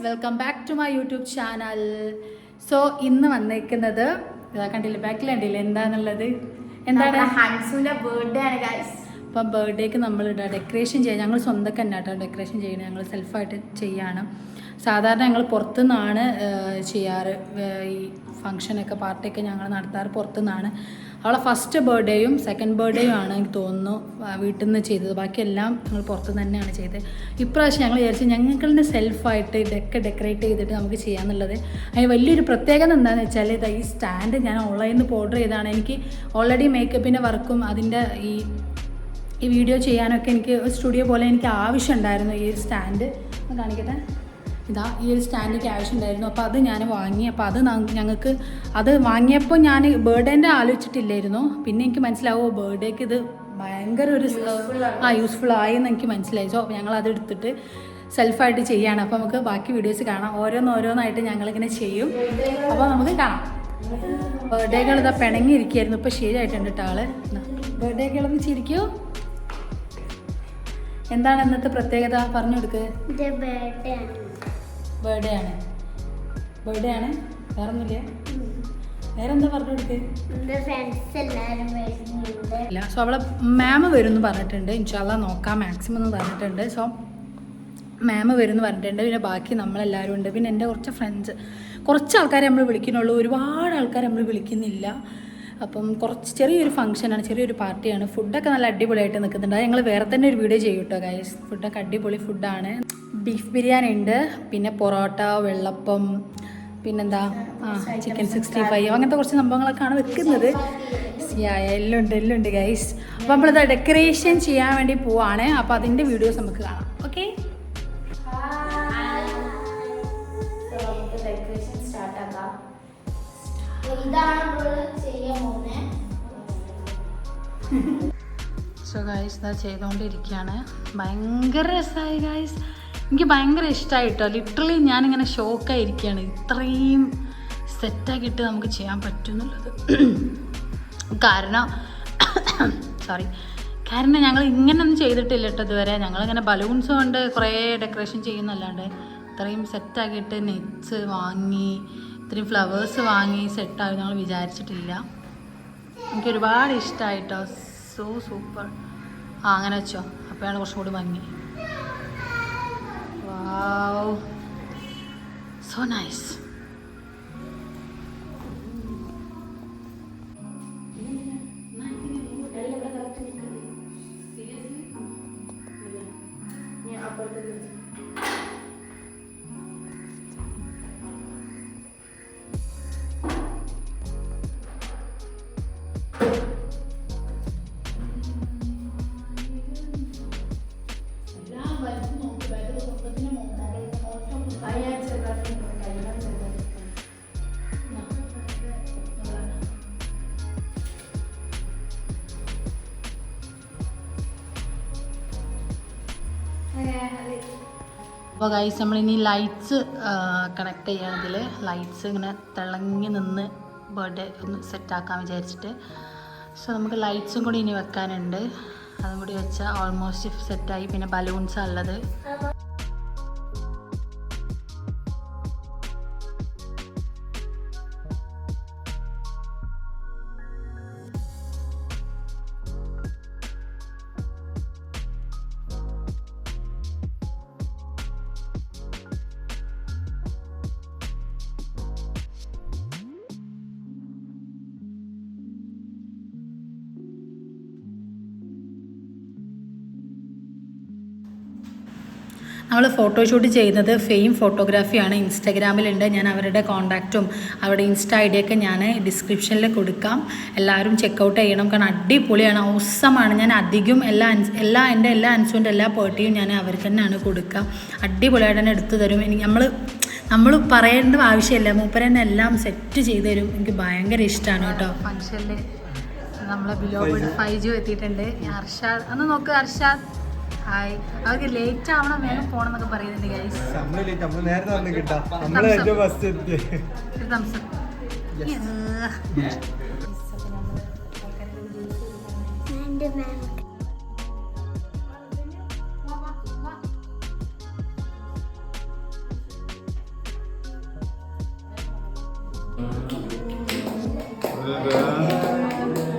Welcome back to my YouTube channel. So ഇന്ന് വന്നേക്കുന്നത് കണ്ടില്ലേ, ബാക്കിൽ കണ്ടില്ലേ എന്താണെന്നുള്ളത്, എന്താണ് ഹൻസുവിന്റെ ബർത്ത്ഡേ ആണ് ഗൈസ്. അപ്പം ബർത്ത്ഡേക്ക് നമ്മൾ ഡെക്കറേഷൻ ചെയ്യാം. ഞങ്ങൾ സ്വന്തം തന്നെ കേട്ടോ ഡെക്കറേഷൻ ചെയ്യണം, ഞങ്ങൾ സെൽഫായിട്ട് ചെയ്യാണ്. സാധാരണ ഞങ്ങൾ പുറത്തുനിന്നാണ് ചെയ്യാറ്. ഈ ഫങ്ഷനൊക്കെ പാർട്ടിയൊക്കെ ഞങ്ങൾ നടത്താറ് പുറത്തുനിന്നാണ്. അവളെ ഫസ്റ്റ് ബർത്ത്ഡേയും സെക്കൻഡ് ബർത്ത്ഡേയും ആണ് എനിക്ക് തോന്നുന്നു വീട്ടിൽ നിന്ന് ചെയ്തത്. ബാക്കിയെല്ലാം ഞങ്ങൾ പുറത്തുനിന്ന് തന്നെയാണ് ചെയ്തത്. ഇപ്രാവശ്യം ഞങ്ങൾ വിചാരിച്ചു ഞങ്ങൾക്ക് തന്നെ സെൽഫായിട്ട് ഡെക്കറേറ്റ് ചെയ്തിട്ട് നമുക്ക് ചെയ്യാമെന്നുള്ളത്. അതിന് വലിയൊരു പ്രത്യേകത എന്താണെന്ന് വെച്ചാൽ ഈ സ്റ്റാൻഡ് ഞാൻ ഓൺലൈനിൽ നിന്ന് ഓർഡർ ചെയ്തതാണ്. എനിക്ക് ഓൾറെഡി മേക്കപ്പിൻ്റെ വർക്കും അതിൻ്റെ ഈ വീഡിയോ ചെയ്യാനൊക്കെ എനിക്ക് സ്റ്റുഡിയോ പോലെ എനിക്ക് ആവശ്യമുണ്ടായിരുന്നു. ഈ ഒരു സ്റ്റാൻഡ് ഒന്ന് കാണിക്കട്ടെ, ഇതാ ഈ ഒരു സ്റ്റാൻഡിൻ്റെ ആവശ്യമുണ്ടായിരുന്നു. അപ്പോൾ അത് ഞാൻ വാങ്ങി. അപ്പോൾ അത് ഞങ്ങൾക്ക് അത് വാങ്ങിയപ്പോൾ ഞാൻ ബർത്ത്ഡേൻ്റെ ആലോചിച്ചിട്ടില്ലായിരുന്നു. പിന്നെ എനിക്ക് മനസ്സിലാവുമോ ബർത്ത്ഡേക്ക് ഇത് ഭയങ്കര ഒരു യൂസ്ഫുൾ ആയെന്ന് എനിക്ക് മനസ്സിലായി. സോ ഞങ്ങളത് എടുത്തിട്ട് സെൽഫായിട്ട് ചെയ്യാണ്. അപ്പോൾ നമുക്ക് ബാക്കി വീഡിയോസ് കാണാം. ഓരോന്നായിട്ട് ഞങ്ങളിങ്ങനെ ചെയ്യും. അപ്പോൾ നമുക്ക് കാണാം. ബർത്ത്ഡേകൾ ഇതാ പിണങ്ങിയിരിക്കുകയായിരുന്നു, ഇപ്പോൾ ശരിയായിട്ടുണ്ട് കേട്ടോ ആള്. ബർത്ത്ഡേകളൊന്ന് ചിരിക്കൂ. എന്താണ് ഇന്നത്തെ പ്രത്യേകത പറഞ്ഞു കൊടുക്ക്. ബർത്ത്ഡേ ആണ് വേറൊന്നുമില്ല. വേറെന്താ പറഞ്ഞു കൊടുക്ക്. ഇല്ല, സോ അവളെ മാം വരുമെന്ന് പറഞ്ഞിട്ടുണ്ട്. ഇൻഷാല്ലാ നോക്കാം മാക്സിമം എന്ന് പറഞ്ഞിട്ടുണ്ട്. സോ മാം വരുമെന്ന് പറഞ്ഞിട്ടുണ്ട്. പിന്നെ ബാക്കി നമ്മളെല്ലാവരും ഉണ്ട്. പിന്നെ എൻ്റെ കുറച്ച് ആൾക്കാരെ നമ്മൾ വിളിക്കുന്നുള്ളൂ, ഒരുപാട് ആൾക്കാർ നമ്മൾ വിളിക്കുന്നില്ല. അപ്പം ചെറിയൊരു ഫംഗ്ഷനാണ്, ചെറിയൊരു പാർട്ടിയാണ്. ഫുഡൊക്കെ നല്ല അടിപൊളിയായിട്ട് നിൽക്കുന്നുണ്ട്. അത് ഞങ്ങൾ വേറെ തന്നെ ഒരു വീഡിയോ ചെയ്യും കേട്ടോ ഗൈസ്. ഫുഡൊക്കെ അടിപൊളി ഫുഡാണ്. ബീഫ് ബിരിയാണി ഉണ്ട്, പിന്നെ പൊറോട്ട, വെള്ളപ്പം, പിന്നെന്താ ചിക്കൻ 65 അങ്ങനത്തെ കുറച്ച് സംഭവങ്ങളൊക്കെയാണ് വെക്കുന്നത്. എല്ലാം ഉണ്ട് ഗൈസ്. അപ്പോൾ നമ്മളിത് ഡെക്കറേഷൻ ചെയ്യാൻ വേണ്ടി പോവാണ്. അപ്പോൾ അതിൻ്റെ വീഡിയോസ് നമുക്ക് കാണാം. ഓക്കെ, ഡെക്കറേഷൻ സ്റ്റാർട്ട് ആക്കാം. ഇതാണ് ചെയ്യാൻ പോകുന്നത്. സോ ഗൈസ് ഇതാ ചെയ്തുകൊണ്ടിരിക്കുകയാണ്. ഭയങ്കര രസമായി ഗൈസ്. എനിക്ക് ഭയങ്കര ഇഷ്ടമായി കേട്ടോ. ലിറ്ററലി ഞാനിങ്ങനെ ഷോക്കായിരിക്കുകയാണ്, ഇത്രയും സെറ്റാക്കിയിട്ട് നമുക്ക് ചെയ്യാൻ പറ്റും എന്നുള്ളത്. കാരണം ഞങ്ങൾ ഇങ്ങനെയൊന്നും ചെയ്തിട്ടില്ല കേട്ടോ ഇതുവരെ. ഞങ്ങളിങ്ങനെ ബലൂൺസ് കൊണ്ട് കുറേ ഡെക്കറേഷൻ ചെയ്യുന്നല്ലാണ്ട് ഇത്രയും സെറ്റാക്കിയിട്ട് നെറ്റ്സ് വാങ്ങി ഇത്രയും ഫ്ലവേഴ്സ് വാങ്ങി സെറ്റായി ഞങ്ങൾ വിചാരിച്ചിട്ടില്ല. എനിക്ക് ഒരുപാട് ഇഷ്ടമായിട്ടോ. So super. അങ്ങനെ വെച്ചോ, അപ്പോഴാണ് കുറച്ചും കൂടി ഭംഗി. വാവ്, സോ നൈസ്. അപ്പോൾ ഗൈസ് നമ്മളിനി ലൈറ്റ്സ് കണക്ട് ചെയ്യണം. ഇതിൽ ലൈറ്റ്സ് ഇങ്ങനെ തിളങ്ങി നിന്ന് ബർത്ത്ഡേ ഒന്ന് സെറ്റാക്കാൻ വിചാരിച്ചിട്ട്. സോ നമുക്ക് ലൈറ്റ്സും കൂടി ഇനി വെക്കാനുണ്ട്. അതും കൂടി വെച്ചാൽ ഓൾമോസ്റ്റ് സെറ്റായി. പിന്നെ ബലൂൺസാണ് ഉള്ളത്. നമ്മൾ ഫോട്ടോഷൂട്ട് ചെയ്യുന്നത് ഫെയിം ഫോട്ടോഗ്രാഫിയാണ്. ഇൻസ്റ്റാഗ്രാമിലുണ്ട്. ഞാൻ അവരുടെ കോൺടാക്റ്റും അവരുടെ ഇൻസ്റ്റാ ഐ ഡിയൊക്കെ ഞാൻ ഡിസ്ക്രിപ്ഷനിൽ കൊടുക്കാം. എല്ലാവരും ചെക്കൗട്ട് ചെയ്യണം. കാരണം അടിപൊളിയാണ്, ഔസമാണ്. ഞാൻ അധികം എൻ്റെ എല്ലാ ആൻസറിൻ്റെ എല്ലാ പേർട്ടിയും ഞാൻ അവർക്ക് തന്നെയാണ് കൊടുക്കുക. അടിപൊളിയായിട്ട് തന്നെ എടുത്തു തരും. എനിക്ക് നമ്മൾ പറയേണ്ട ആവശ്യമില്ല, മൂപ്പര് തന്നെ എല്ലാം സെറ്റ് ചെയ്ത് തരും. എനിക്ക് ഭയങ്കര ഇഷ്ടമാണ് കേട്ടോ. ഫംഗ്ഷനിൽ നമ്മളെ ബിലോബിഡ് 5G എത്തിയിട്ടുണ്ട്. അർഷാദ് ഒന്ന് നോക്ക്. അർഷാദ് ഹായ്. അവർക്ക് ലേറ്റ് ആവണം, വേഗം പോകണം എന്നൊക്കെ പറയുന്നുണ്ട് ഗൈസ്.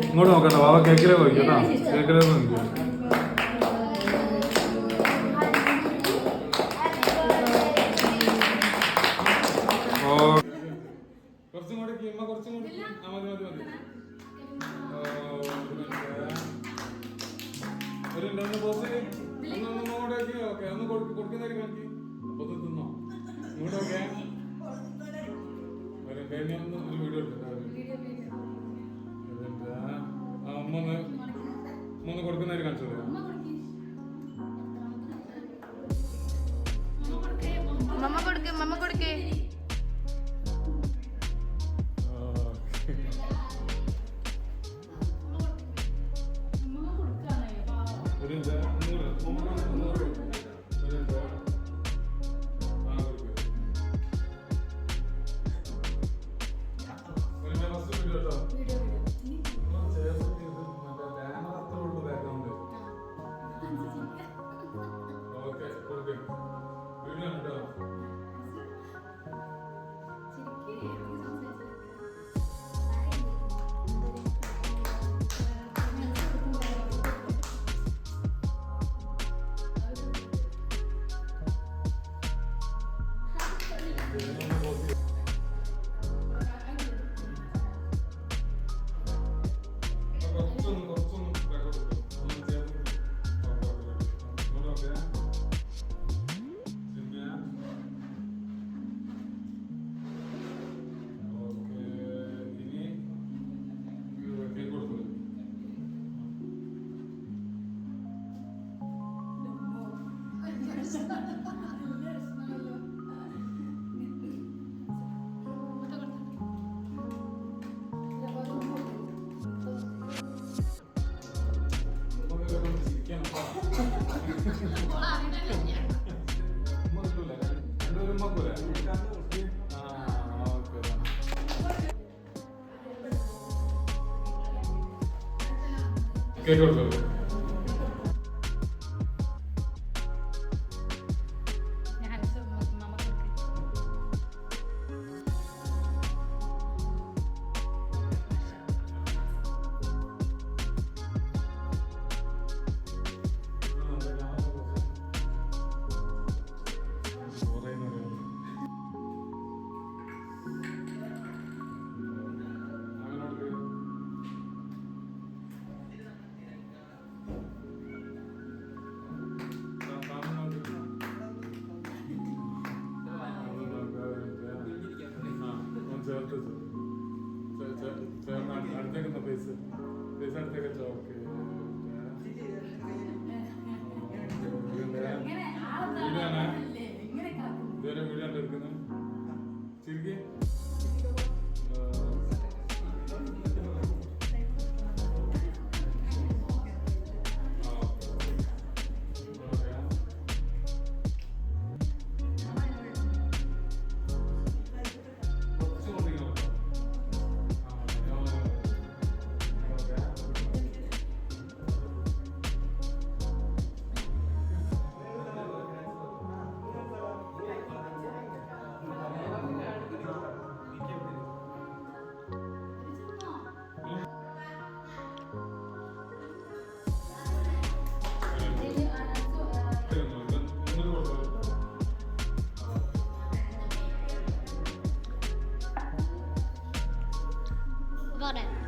ഇങ്ങോട്ട് നോക്കണ്ട ബാബ കേക്കിലേക്ക് നോക്കി കേട്ടോ കേക്കിലേക്ക് നോക്കി കുറച്ചും കൂടി കുറച്ചും കൂടി മതി മതി മതി ഒരു രണ്ട് ബോസ് ഒന്നോടേക്ക് ഓക്കെ ഒന്ന് കൊടുക്കുന്നതായിരിക്കും എനിക്ക് അപ്പൊ തിന്നോ ഇങ്ങോട്ട് ഓക്കെ ഒരു വീഡിയോ എടുത്തിട്ട് അമ്മ കൊടുക്കുന്നതായിരിക്കും കാണിച്ചു തരാം മമ്മ കൊടുക്കേ കേക്ക് കൊടുത്തു അടുത്തേക്കുന്ന പൈസ അടുത്തേക്ക് വെച്ചോ ഓക്കെ ഇതുവരെ വീഡിയോ എടുക്കുന്നത് ശരിക്കും Got it.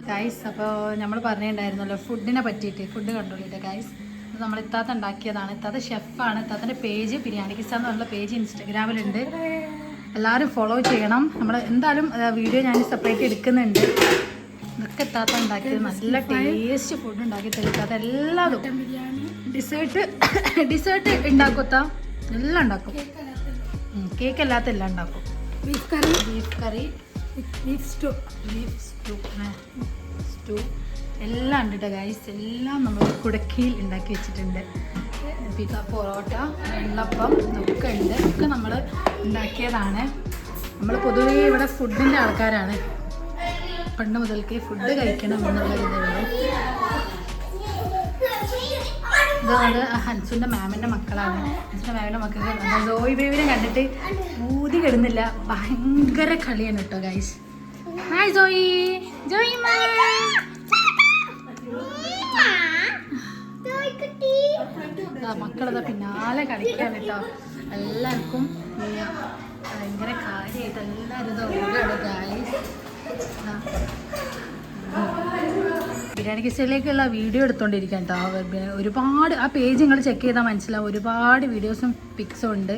ഗൈസ് അപ്പോൾ നമ്മൾ പറഞ്ഞിട്ടുണ്ടായിരുന്നല്ലോ ഫുഡിനെ പറ്റിയിട്ട് ഫുഡ് കണ്ടോളിട്ട് ഗൈസ് ഇത് നമ്മൾ ഇത്താത്ത ഉണ്ടാക്കിയതാണ് ഇത്താത്ത ഷെഫാണ് ഇത്താത്തൻ്റെ പേജ് ബിരിയാണി കിസ്സ എന്നുള്ള പേജ് ഇൻസ്റ്റാഗ്രാമിലുണ്ട് എല്ലാവരും ഫോളോ ചെയ്യണം നമ്മൾ എന്തായാലും വീഡിയോ ഞാൻ സെപ്പറേറ്റ് എടുക്കുന്നുണ്ട് ഇതൊക്കെ ഇത്താത്ത ഉണ്ടാക്കിയത് നല്ല ടേസ്റ്റ് ഫുഡ് ഉണ്ടാക്കി തരുത്താത്ത എല്ലാതും ഡിസേർട്ട് ഉണ്ടാക്കുത്ത എല്ലാം ഉണ്ടാക്കും കേക്ക് അല്ലാത്ത എല്ലാം ഉണ്ടാക്കും ബീഫ് കറി സ്റ്റൂ എല്ലാം ഉണ്ട് കേട്ടോ ഗൈസ് എല്ലാം നമ്മൾ കുടക്കിയിൽ ഉണ്ടാക്കി വെച്ചിട്ടുണ്ട് പിസ്സ പൊറോട്ട വെള്ളപ്പം ഒക്കെ ഉണ്ട് ഒക്കെ നമ്മൾ ഉണ്ടാക്കിയതാണ് നമ്മൾ പൊതുവേ ഇവിടെ ഫുഡിൻ്റെ ആൾക്കാരാണ്. പണ്ട് മുതൽക്ക് ഫുഡ് കഴിക്കണം എന്നുള്ള ഇതുള്ളൂ. ഇതാണ് ഹൻസുൻ്റെ മാമിൻ്റെ മക്കളാണ്. ഹൻസുൻ്റെ മാമിൻ്റെ മക്കൾക്ക് ജോയ് ബേബിനെ കണ്ടിട്ട് ഊതി കിടുന്നില്ല. ഭയങ്കര കളിയാണ് കേട്ടോ ഗൈസ്. ഹായ് ജോയി. ജോയി മക്കളതാ പിന്നാലെ കളിക്കാൻ കേട്ടോ. എല്ലാവർക്കും ഭയങ്കര കാര്യമായിട്ട് എല്ലാവരും ഇത് ഓടുകയാണ് ഗൈസ്. ബിരിയാണി കിച്ചണിലേക്കുള്ള വീഡിയോ എടുത്തുകൊണ്ടിരിക്കാം കേട്ടോ. ഒരുപാട് ആ പേജ് നിങ്ങൾ ചെക്ക് ചെയ്താൽ മനസ്സിലാവും. ഒരുപാട് വീഡിയോസും പിക്സും ഉണ്ട്.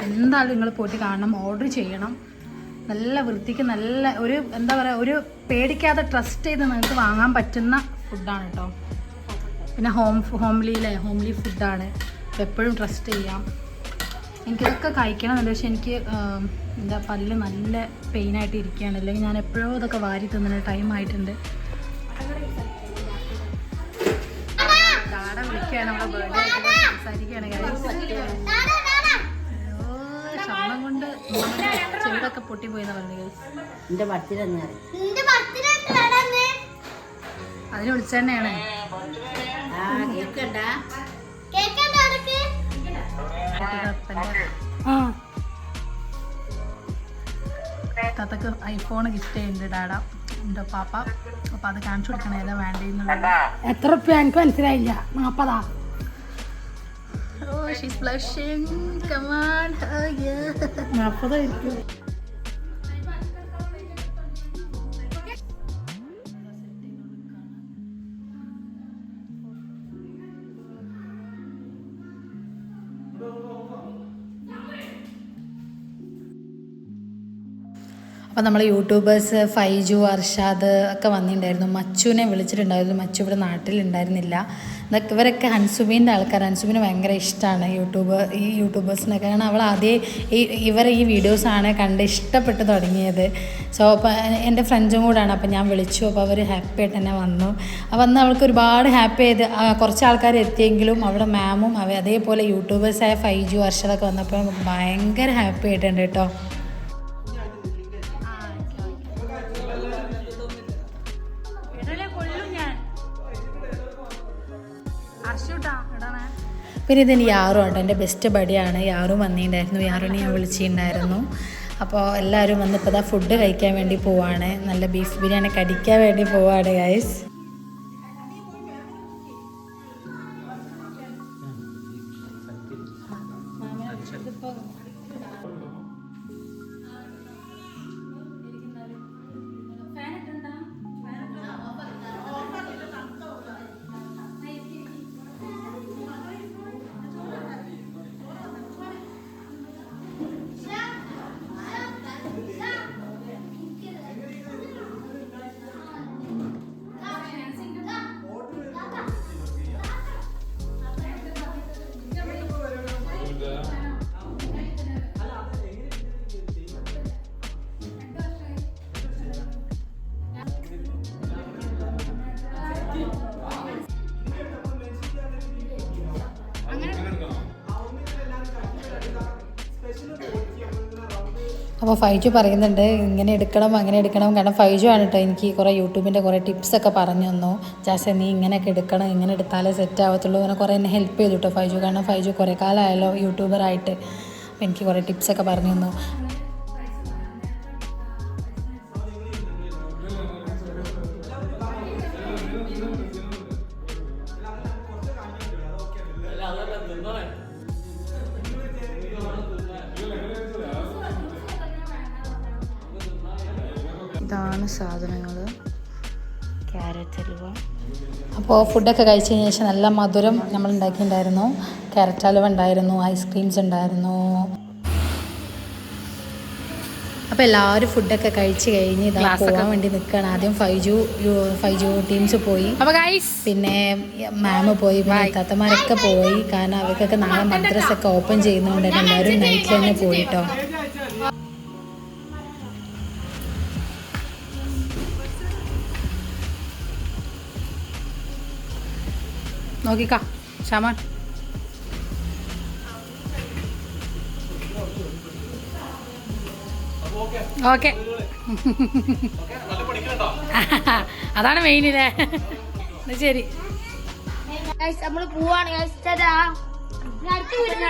എന്തായാലും നിങ്ങൾ പോയിട്ട് കാണണം, ഓർഡർ ചെയ്യണം. നല്ല വൃത്തിക്ക് നല്ല ഒരു എന്താ പറയുക, ഒരു പേടിക്കാതെ ട്രസ്റ്റ് ചെയ്ത് നിങ്ങൾക്ക് വാങ്ങാൻ പറ്റുന്ന ഫുഡാണ് കേട്ടോ. പിന്നെ ഹോംലി ഫുഡാണ്. എപ്പോഴും ട്രസ്റ്റ് ചെയ്യാം. എനിക്കിതൊക്കെ കഴിക്കണമെന്നുണ്ട്. പക്ഷെ എനിക്ക് എന്താ പല്ല് നല്ല പെയിനായിട്ട് ഇരിക്കുകയാണ്. അല്ലെങ്കിൽ ഞാൻ എപ്പോഴോ ഇതൊക്കെ വാരി തിന്നുന്ന ടൈം ആയിട്ടുണ്ട്. ഡാഡ വിളിക്കുകയാണ്, നമ്മുടെ ബർത്ത്ഡേ ആയിട്ട് സംസാരിക്കുകയാണ്. ശബ്ദം കൊണ്ട് ചെവിടൊക്കെ പൊട്ടിപ്പോയിന്ന് പറഞ്ഞു. അതിന് വിളിച്ച തന്നെയാണ്. താത്തക്ക് ഐഫോൺ ഗിഫ്റ്റ് ചെയ്യുന്നുണ്ട് ഡാഡ, എൻ്റെ പാപ്പ. അപ്പൊ അത് കാണിച്ചു കൊടുക്കണേ ഏതാ വേണ്ടെന്നുള്ളത്. എത്ര റുപ്യ എനിക്ക് മനസ്സിലായില്ല. 40. Oh, she's blushing. Come on. Oh, yeah. 40 ആയിരിക്കും. അപ്പോൾ നമ്മൾ യൂട്യൂബേഴ്സ് ഫൈജു, അർഷാദ് ഒക്കെ വന്നിട്ടുണ്ടായിരുന്നു. മച്ചുവിനെ വിളിച്ചിട്ടുണ്ടായിരുന്നു. മച്ചു ഇവിടെ നാട്ടിലുണ്ടായിരുന്നില്ല. ഇതൊക്കെ ഇവരൊക്കെ ഹൻസുബീൻ്റെ ആൾക്കാർ. ഹൻസുബീന് ഭയങ്കര ഇഷ്ടമാണ് ഈ യൂട്യൂബേഴ്സിനൊക്കെ. കാരണം അവൾ ആദ്യം ഇവരെ ഈ വീഡിയോസാണ് കണ്ട് ഇഷ്ടപ്പെട്ട് തുടങ്ങിയത്. സോ അപ്പോൾ എൻ്റെ ഫ്രണ്ട്സും കൂടാണ്. അപ്പോൾ ഞാൻ വിളിച്ചു. അപ്പോൾ അവർ ഹാപ്പി ആയിട്ട് തന്നെ വന്നു. വന്ന് അവൾക്ക് ഒരുപാട് ഹാപ്പി ആയത്. കുറച്ച് ആൾക്കാർ എത്തിയെങ്കിലും അവിടെ മാമും അതേപോലെ യൂട്യൂബേഴ്സായ ഫൈജു, അർഷാദൊക്കെ വന്നപ്പോൾ ഭയങ്കര ഹാപ്പി ആയിട്ടുണ്ട് കേട്ടോ. പിന്നെ ഇതിന് യാറു ആണ്, എൻ്റെ ബെസ്റ്റ് ബഡിയാണ്. യാറും വന്നിട്ടുണ്ടായിരുന്നു. യാറുവിനെ ഞാൻ വിളിച്ചിട്ടുണ്ടായിരുന്നു. അപ്പോൾ എല്ലാവരും വന്നിപ്പോൾ ഇതാ ഫുഡ് കഴിക്കാൻ വേണ്ടി പോവാണ്. നല്ല ബീഫ് ബിരിയാണി കടിക്കാൻ വേണ്ടി പോവാണ് ഗൈസ്. അപ്പോൾ ഫൈജു പറയുന്നുണ്ട് ഇങ്ങനെ എടുക്കണം അങ്ങനെ എടുക്കണം. കാരണം ഫൈജു ആണ് കേട്ടോ എനിക്ക് കുറേ യൂട്യൂബിൻ്റെ കുറേ ടിപ്സൊക്കെ പറഞ്ഞു തന്നു. ജാസ്തി നീ ഇങ്ങനെയൊക്കെ എടുക്കണം, ഇങ്ങനെ എടുത്താലേ സെറ്റ് ആവത്തുള്ളൂ. അങ്ങനെ കുറേ എന്നെ ഹെൽപ്പ് ചെയ്തു കേട്ടോ ഫൈജു. കാരണം ഫൈജു കുറേ കാലമായല്ലോ യൂട്യൂബറായിട്ട്. അപ്പോൾ എനിക്ക് കുറേ ടിപ്സൊക്കെ പറഞ്ഞു തന്നു. ഇതാണ് സാധനങ്ങൾ. ക്യാരറ്റ് ഹലുവ. അപ്പോൾ ഫുഡൊക്കെ കഴിച്ചതിന് ശേഷം നല്ല മധുരം നമ്മൾ ഉണ്ടാക്കിയിട്ടുണ്ടായിരുന്നു. ക്യാരറ്റ് ഹലുവ ഉണ്ടായിരുന്നു, ഐസ്ക്രീംസ് ഉണ്ടായിരുന്നു. അപ്പോൾ എല്ലാവരും ഫുഡൊക്കെ കഴിച്ച് കഴിഞ്ഞ് ഇതാ പോകാൻ വേണ്ടി നിൽക്കുകയാണ്. ആദ്യം ഫൈജു ടീംസ് പോയി, പിന്നെ മാമ് പോയി, പിന്നെ താത്തമാരൊക്കെ പോയി. കാരണം അവർക്കൊക്കെ നാളെ മദ്രസൊക്കെ ഓപ്പൺ ചെയ്യുന്നതുകൊണ്ട് തന്നെ എല്ലാവരും നൈറ്റിൽ തന്നെ പോയിട്ടോ. നോക്കിക്കാ ഷാമാൻ. ഓക്കെ അതാണ് മെയിനില്ലേ. ശരി നമ്മള് പോവാണ് guys. ടാറ്റാ. ഞാൻ അടുത്ത വീഡിയോയിൽ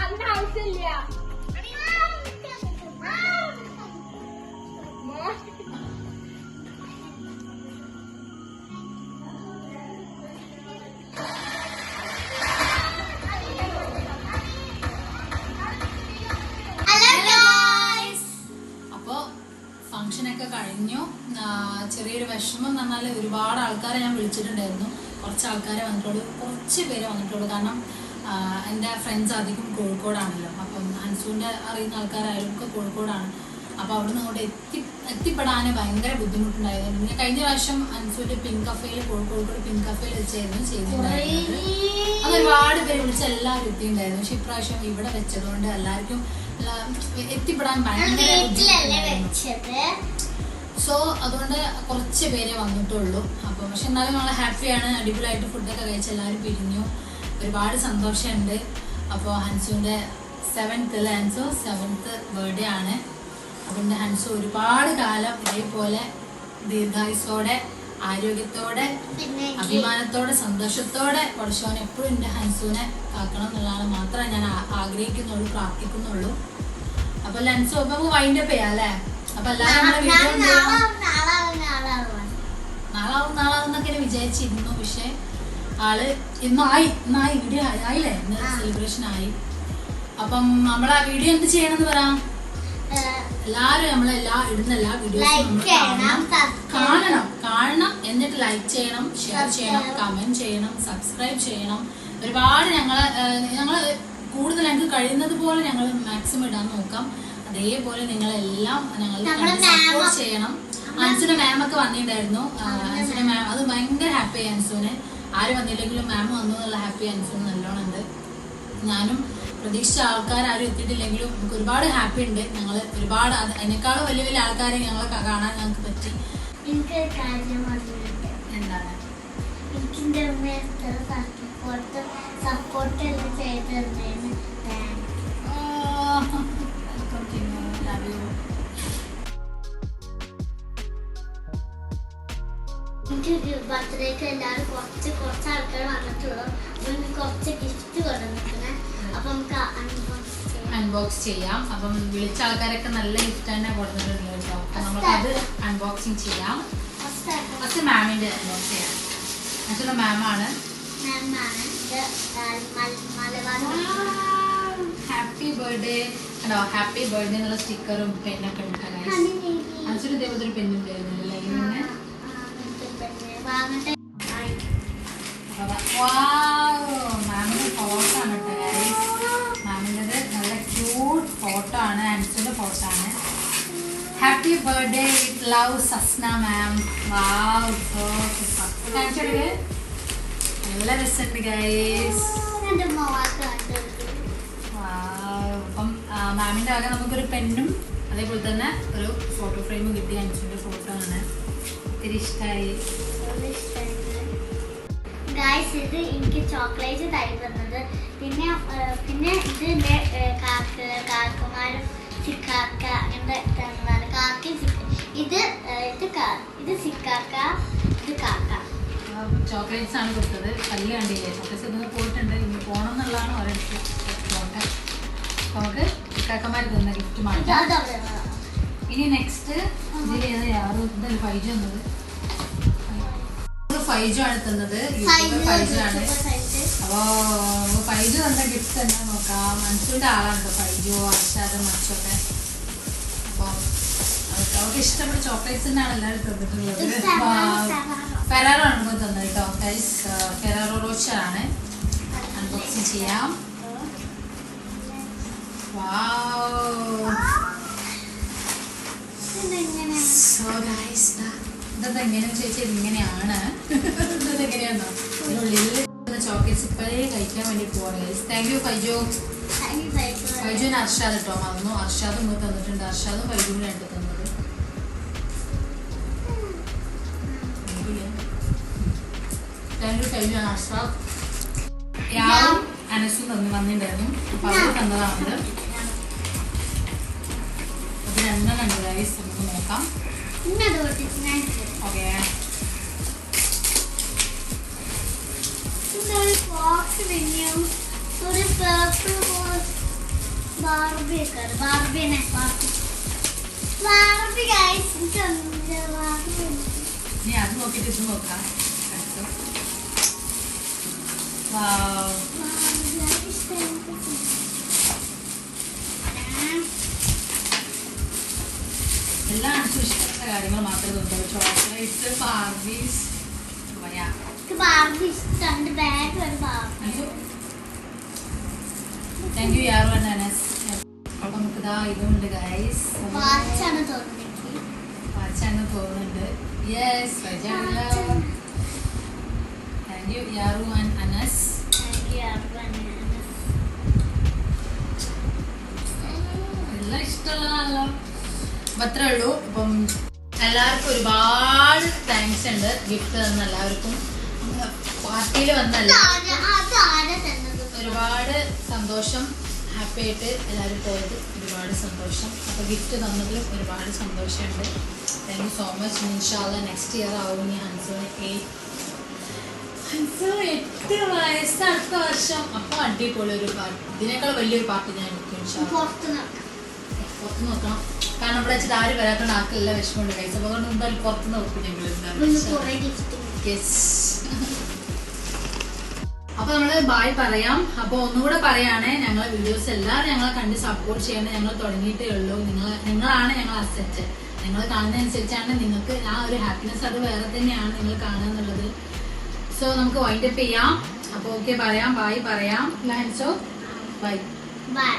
അന്ന് ആവശ്യമില്ല. അപ്പോൾ ഫംഗ്ഷനൊക്കെ കഴിഞ്ഞു. ചെറിയൊരു വിഷമം എന്ന് പറഞ്ഞാൽ ഒരുപാട് ആൾക്കാരെ ഞാൻ വിളിച്ചിട്ടുണ്ടായിരുന്നു. കുറച്ച് ആൾക്കാരെ വന്നിട്ടുള്ളൂ, കുറച്ച് പേരെ വന്നിട്ടുള്ളൂ. കാരണം എൻ്റെ ഫ്രണ്ട്സ് അധികം കോഴിക്കോടാണല്ലോ. അപ്പം അൻസുവിൻ്റെ അറിയുന്ന ആൾക്കാരായാലും ഒക്കെ കോഴിക്കോടാണ്. അപ്പോൾ അവിടെ നിന്ന് അങ്ങോട്ട് എത്തിപ്പെടാൻ ഭയങ്കര ബുദ്ധിമുട്ടുണ്ടായിരുന്നു. പിന്നെ കഴിഞ്ഞ പ്രാവശ്യം അൻസുവിൻ്റെ പിങ്ക് കഫേയിൽ കോഴിക്കോട് പിങ്ക് കഫേയിൽ വെച്ചായിരുന്നു ചെയ്തിട്ടുണ്ടായിരുന്നത്. അത് ഒരുപാട് പേര് വിളിച്ച് എല്ലാവരും എത്തിയിട്ടുണ്ടായിരുന്നു. പക്ഷെ ഇപ്രാവശ്യം ഇവിടെ വെച്ചതുകൊണ്ട് എല്ലാവർക്കും എത്തിപ്പെടാൻ ഭയങ്കര സോ അതുകൊണ്ട് കുറച്ച് പേരെ വന്നിട്ടുള്ളൂ. അപ്പോൾ പക്ഷെ എന്നാലും നമ്മൾ ഹാപ്പിയാണ്. അടിപൊളിയായിട്ട് ഫുഡൊക്കെ കഴിച്ച് എല്ലാവരും പിരിഞ്ഞു. ഒരുപാട് സന്തോഷമുണ്ട്. അപ്പോൾ ഹൻസുവിൻ്റെ 7th ബർത്ത്ഡേ ആണ്. അതുകൊണ്ട് ഹൻസു ഒരുപാട് കാലം ഇതേപോലെ ദീർഘായുസോടെ ആരോഗ്യത്തോടെ അഭിമാനത്തോടെ സന്തോഷത്തോടെ പഠിച്ചവൻ എപ്പോഴും എൻ്റെ ഹൻസുവിനെ കാക്കണം എന്നുള്ളതാണ് മാത്രമേ ഞാൻ ആഗ്രഹിക്കുന്നുള്ളൂ, പ്രാർത്ഥിക്കുന്നുള്ളൂ. അപ്പൊ ഹൻസു അപ്പൊ നമുക്ക് വൈൻഡപ്പ് ചെയ്യാം അല്ലേ? അപ്പൊ എല്ലാവരും നാളാവും എന്നൊക്കെ വിചാരിച്ചിരുന്നു. പക്ഷെ ആള് ഇന്നായി വീഡിയോ ആയില്ലേ? ഇന്ന് സെലിബ്രേഷൻ ആയി. അപ്പം നമ്മളാ വീഡിയോ എന്ത് ചെയ്യണമെന്ന് പറയാം. എല്ലാരും ഇടുന്ന എല്ലാ വീഡിയോസും കാണണം. എന്നിട്ട് ലൈക്ക് ചെയ്യണം, ഷെയർ ചെയ്യണം, കമന്റ് ചെയ്യണം, സബ്സ്ക്രൈബ് ചെയ്യണം. ഒരുപാട് ഞങ്ങള് കൂടുതൽ ഞങ്ങൾക്ക് കഴിയുന്നത് പോലെ ഞങ്ങൾ മാക്സിമം ഇടാൻ നോക്കാം. അതേപോലെ നിങ്ങളെല്ലാം സപ്പോർട്ട് ചെയ്യണം. അൻസുവിന്റെ മാമൊക്കെ വന്നിട്ടുണ്ടായിരുന്നു. അൻസുവിന്റെ മാം അത് ഭയങ്കര ഹാപ്പി. അൻസുവിന് ആര് വന്നില്ലെങ്കിലും മാം വന്നു എന്നുള്ള ഹാപ്പി അൻസുവിന് നല്ലോണം ഉണ്ട്. ഞാനും പ്രതീക്ഷിച്ച ആൾക്കാരും എത്തിയിട്ടില്ലെങ്കിലും നമുക്ക് ഒരുപാട് ഹാപ്പി ഉണ്ട്. ഞങ്ങൾ ഒരുപാട് അതിനേക്കാളും വലിയ വലിയ ആൾക്കാരെ ഞങ്ങളെ കാണാൻ ഞങ്ങൾക്ക് പറ്റി. എന്താണ് എനിക്ക് ബർത്ത്ഡേക്ക് എല്ലാവരും കുറച്ച് ആൾക്കാർ വന്നിട്ടുള്ളൂ. കുറച്ച് ഗിഫ്റ്റ് കൊണ്ടുവന്നിട്ടുണ്ട്. അപ്പൊ നമുക്ക് അൺബോക്സ് ചെയ്യാം. അപ്പം വിളിച്ച ആൾക്കാരൊക്കെ നല്ല ഗിഫ്റ്റ് തന്നെ കൊടുത്തിട്ടുണ്ട് കേട്ടോ. അപ്പൊ നമുക്കത് അൺബോക്സിങ് ചെയ്യാം. ഫസ്റ്റ് മാമിന്റെ അൺബോക്സ് ചെയ്യാം. ആക്ച്വലി മാമാണ്. ഹാപ്പി ബർത്ത്ഡേ ഉണ്ടോ? ഹാപ്പി ബർത്ത്ഡേ എന്നുള്ള സ്റ്റിക്കറും പെന്നൊക്കെ എടുക്കാം. ആക്ച്വലി ഇതേപോലത്തെ ഒരു പെന്ന് ഉണ്ടായിരുന്നില്ല. മാമിന്റെ ഫോട്ടോ ആണ് കേട്ടോ ഗൈസ്. മാമിൻ്റെത് നല്ല ക്യൂട്ട് ഫോട്ടോ ആണ്. ആൻസുവിന്റെ ഫോട്ടോ ആണ്. Happy birthday with love Sasna ma'am. Wow so കാണിച്ചെടുക്ക്. നല്ല രസമുണ്ട് ഗൈസ്. അപ്പം മാമിന്റെ വക നമുക്കൊരു പെന്നും അതേപോലെ തന്നെ ഒരു ഫോട്ടോ ഫ്രെയിമും കിട്ടി. ആൻസുവിന്റെ ഫോട്ടോ ആണ്. ഒത്തിരി ഇഷ്ടമായി. ഗായ്സ് ഇത് എനിക്ക് ചോക്ലേറ്റ് തരുന്നത്. പിന്നെ ഇതിന്റെ കാക്കമാരും സിക്കാക്ക അങ്ങനത്തെ തന്നതാണ്. കാക്കി ഇത് സിക്കാക്ക, ഇത് കാക്ക. ചോക്ലേറ്റ്സ് ആണ് കൊടുത്തത്. കല്ല് കണ്ടില്ലേ? ചോക്ലേറ്റ്സ് ഇന്ന് പോയിട്ടുണ്ട്. ഇനി പോകണം എന്നുള്ളതാണ് ഒരിടത്ത് പോട്ടെ. നമുക്ക് കാക്കമാർ തന്ന ഗിഫ്റ്റ് മാറ്റാം. ഇനി നെക്സ്റ്റ് ഇതിൽ യാതൊരു ഫൈജ് വന്നത്. ഫൈജു ആണ് തന്നത്. ഫൈജു ആണ്. അപ്പോ ഫൈജു തന്ന ഗിഫ്റ്റ് തന്നെ നോക്കാം. മനസ്സിന്റെ ആളാണ് കേട്ടോ ഫൈജു, അർഷാദ്, മച്ചൊക്കെ. അപ്പൊ അവർക്ക് ഇഷ്ടപ്പെട്ട ചോക്ലേറ്റ്സ് തന്നെയാണ് എല്ലാവരും തന്നിട്ടുള്ളത്. ഫെറാറോ ആണ് നമുക്ക് തന്നത് കേട്ടോ ഗൈസ്. ഫെറാറോ റോച്ചർ ആണ്. അൺബോക്സിങ് ചെയ്യാം. സോ ഗൈസ് ഇതെങ്ങനെയാണെന്ന് ചോദിച്ചാൽ ഇങ്ങനെയാണ്. ഇതെങ്ങനെയാണോ ഇതിനുള്ളിൽ ചോക്ലേറ്റ്സ് ഇപ്പോഴേ കഴിക്കാൻ വേണ്ടി പോവാണ് ഗൈസ്. Thank you Faiju. ഫൈജുവിന് അർഷാദ് കേട്ടോ വന്നു. അർഷാദും ഇങ്ങോട്ട് തന്നിട്ടുണ്ട്. അർഷാദും ഫൈജുവും രണ്ട് തന്നത്. ഭയങ്കര കഴിഞ്ഞാണ് അഷ്റഫ് യാവും അനസും വന്നിട്ടുണ്ടായിരുന്നു. അപ്പൊ അവർ തന്നതാണത്. അത് രണ്ടെണ്ണം ഉണ്ട് ഗൈസ്. നമുക്ക് നോക്കാം. ഓക്കെ ഒരു പേർപ്പിൾ ബാർബി ഗൈസ്. ഇനി അത് നോക്കിയിട്ട് ഇത് നോക്കാം. എല്ലാം ഇഷ്ടപ്പെട്ട കാര്യങ്ങൾ മാത്രമേ തോന്നുള്ളൂ. ചോക്ലേറ്റ്സ്, ബാർബീസ്, ബാർബി ഇഷ്ടമുണ്ട്. ബാഗ് ഒരു Barbie. Thank you Yaaru and Anas. അപ്പൊ നമുക്ക് ഇതാ ഇതുണ്ട് ഗൈസ്. വാച്ചാണ് തോന്നുന്നത്. വാച്ചാണ് തോന്നുന്നുണ്ട്. Yes thank you Yaaru and Anas. എല്ലാം ഇഷ്ടമുള്ളതാണല്ലോ. അപ്പം അത്രേ ഉള്ളൂ. അപ്പം എല്ലാവർക്കും ഒരുപാട് താങ്ക്സ് ഉണ്ട്. ഗിഫ്റ്റ് തന്ന എല്ലാവർക്കും, പാർട്ടിയിൽ വന്നല്ല ഒരുപാട് സന്തോഷം. ഹാപ്പി ആയിട്ട് എല്ലാവരും പോയത് ഒരുപാട് സന്തോഷം. അപ്പോൾ ഗിഫ്റ്റ് തന്നതിലും ഒരുപാട് സന്തോഷമുണ്ട്. Thank you so much. ഇൻഷാല്ല നെക്സ്റ്റ് ഇയർ ആവും ഇനി ഹൻസുവിന് 8 വയസ്സ് അടുത്ത വർഷം. അപ്പോൾ അടിപൊളി ഒരു പാർട്ടി, ഇതിനേക്കാൾ വലിയൊരു പാർട്ടി ഞാൻ എടുക്കും. പുറത്ത് നോക്കണം. കാരണം ഇവിടെ വെച്ചിട്ട് ആരും വരാത്തോണ്ട് ആർക്കെല്ല വിഷമമുണ്ട് കൈസ്. അപ്പോൾ അതുകൊണ്ട് എന്തായാലും പുറത്ത് നോക്കും ഞങ്ങൾ. അപ്പൊ നമ്മള് ബായ് പറയാം. അപ്പൊ ഒന്നുകൂടെ പറയാണേ, ഞങ്ങളെ വീഡിയോസ് എല്ലാവരും ഞങ്ങളെ കണ്ട് സപ്പോർട്ട് ചെയ്യണേ. ഞങ്ങൾ തുടങ്ങിയിട്ടേ ഉള്ളൂ. നിങ്ങളാണ് ഞങ്ങൾ അസെറ്റ്. നിങ്ങൾ കാണുന്നതനുസരിച്ചാണ് നിങ്ങൾക്ക് ആ ഒരു ഹാപ്പിനെസ്, അത് വേറെ തന്നെയാണ് നിങ്ങൾ കാണുക എന്നുള്ളത്. സോ നമുക്ക് വൈൻഡ് അപ്പ് ചെയ്യാം. അപ്പൊ ഓക്കെ പറയാം, ബായ് പറയാം. So bye bye.